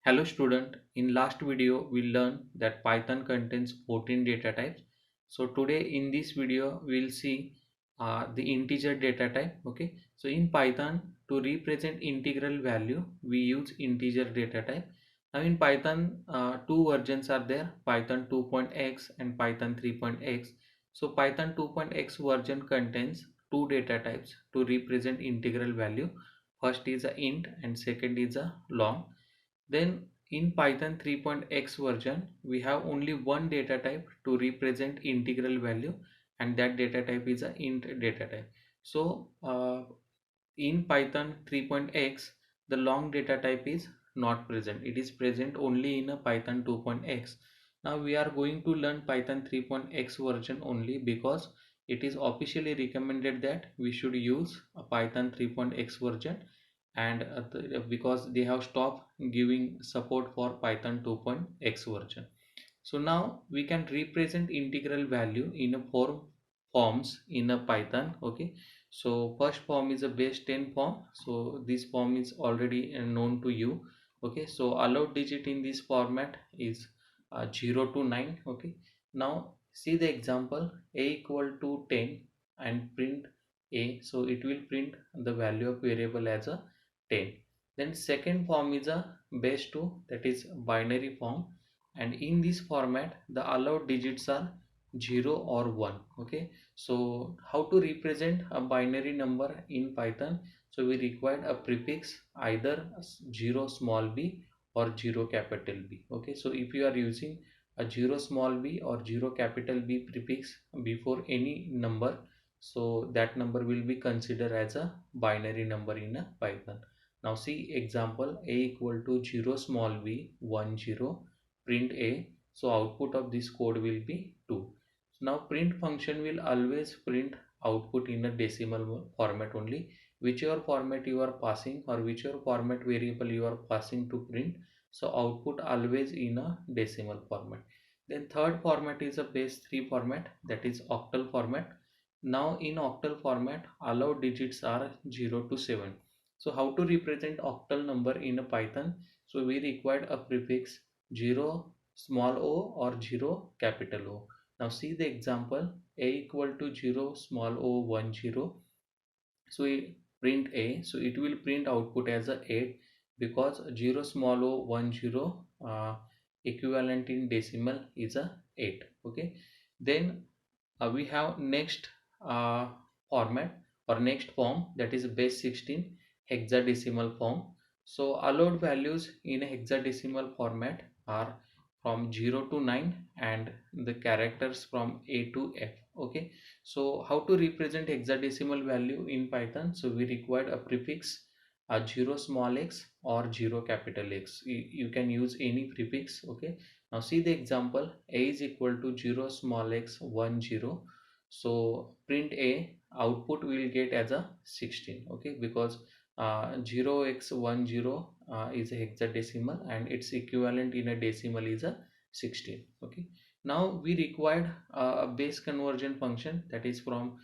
Hello student, in last video we learned that Python contains 14 data types. So today in this video we'll see the integer data type. Okay, so in Python to represent integral value we use integer data type. Now in Python two versions are there, Python 2.x and Python 3.x. So Python 2.x version contains two data types to represent integral value. First is a int and second is a long. Then in Python 3.x version, we have only one data type to represent integral value, and that data type is a int data type. So in Python 3.x, the long data type is not present. It is present only in a Python 2.x. Now we are going to learn Python 3.x version only because it is officially recommended that we should use a Python 3.x version, and because they have stopped giving support for Python 2.x version. So now we can represent integral value in a forms in a Python. Okay, so first form is a base 10 form. So this form is already known to you. Okay, so allowed digit in this format is 0 to 9. Okay, now see the example, a equal to 10 and print a, so it will print the value of variable as a 10. Then second form is a base 2, that is binary form, and in this format the allowed digits are 0 or 1. Okay, so how to represent a binary number in Python? So we require a prefix, either 0 small b or 0 capital B. Okay, so if you are using a 0 small b or 0 capital B prefix before any number, so that number will be considered as a binary number in a Python. Now see example, a equal to 0 small b 1 0 print a. So output of this code will be 2. So now print function will always print output in a decimal format only. Whichever format you are passing or whichever format variable you are passing to print, so output always in a decimal format. Then third format is a base 3 format, that is octal format. Now in octal format allowed digits are 0 to 7. So how to represent octal number in a Python? So we required a prefix 0 small o or 0 capital O. Now see the example, a equal to 0 small o 1 0. So we print a, so it will print output as a 8 because 0 small o 1 0 equivalent in decimal is a 8. Okay, then we have next format or next form, that is base 16 hexadecimal form. So allowed values in a hexadecimal format are from 0 to 9 and the characters from A to F. Okay, so how to represent hexadecimal value in Python? So we required a prefix, a 0 small x or 0 capital X. You can use any prefix. Okay, now see the example, a is equal to 0 small x 1 0. So print a, output will get as a 16. Okay, because 0x10 is a hexadecimal and its equivalent in a decimal is a 16. Okay, now we required a base conversion function, that is from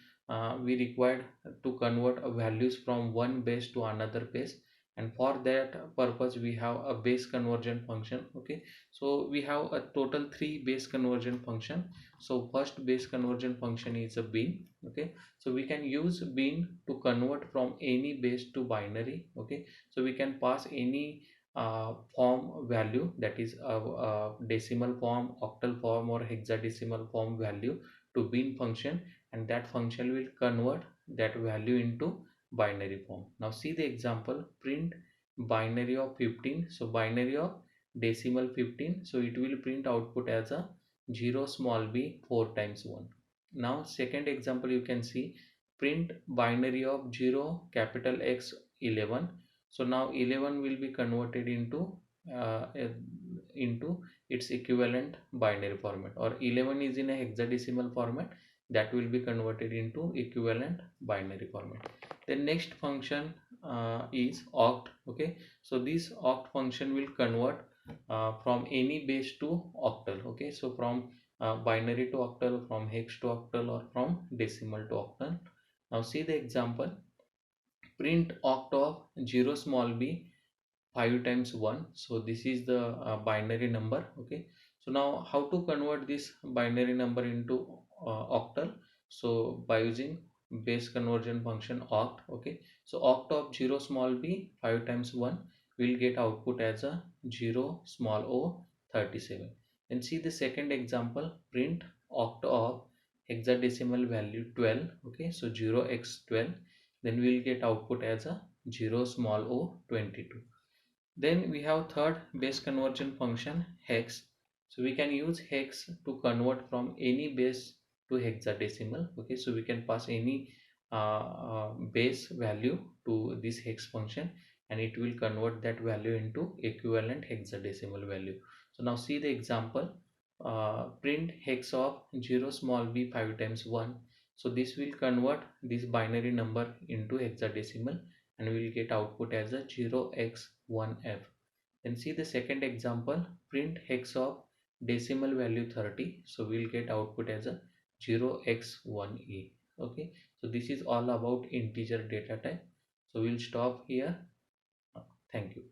we required to convert values from one base to another base, and for that purpose we have a base conversion function. Okay, so we have a total three base conversion function. So first base conversion function is a bin. Okay, so we can use bin to convert from any base to binary. Okay, so we can pass any form value, that is a decimal form, octal form or hexadecimal form value to bin function, and that function will convert that value into binary form. Now see the example, print binary of 15. So binary of decimal 15, so it will print output as a 0 small b 4 times 1. Now second example, you can see print binary of 0 capital X 11. So now 11 will be converted uh, into its equivalent binary format, or 11 is in a hexadecimal format, that will be converted into equivalent binary format. The next function is oct. Okay, so this oct function will convert from any base to octal. Okay, so from binary to octal, from hex to octal, or from decimal to octal. Now see the example, print oct of 0 small b 5 times 1. So this is the binary number. Okay, so now how to convert this binary number into octal? So by using base conversion function oct. Okay, so oct of 0 small b 5 times 1 will get output as a 0 small o 37. And see the second example, print oct of hexadecimal value 12. Okay, so 0x12, then we'll get output as a 0 small o 22. Then we have third base conversion function hex. So we can use hex to convert from any base to hexadecimal. Okay, so we can pass any base value to this hex function, and it will convert that value into equivalent hexadecimal value. So now see the example, print hex of 0 small b 5 times 1. So this will convert this binary number into hexadecimal, and we will get output as a 0x1f. Then see the second example, print hex of decimal value 30. So we'll get output as a 0x1e. Okay, so this is all about integer data type. So we'll stop here. Thank you.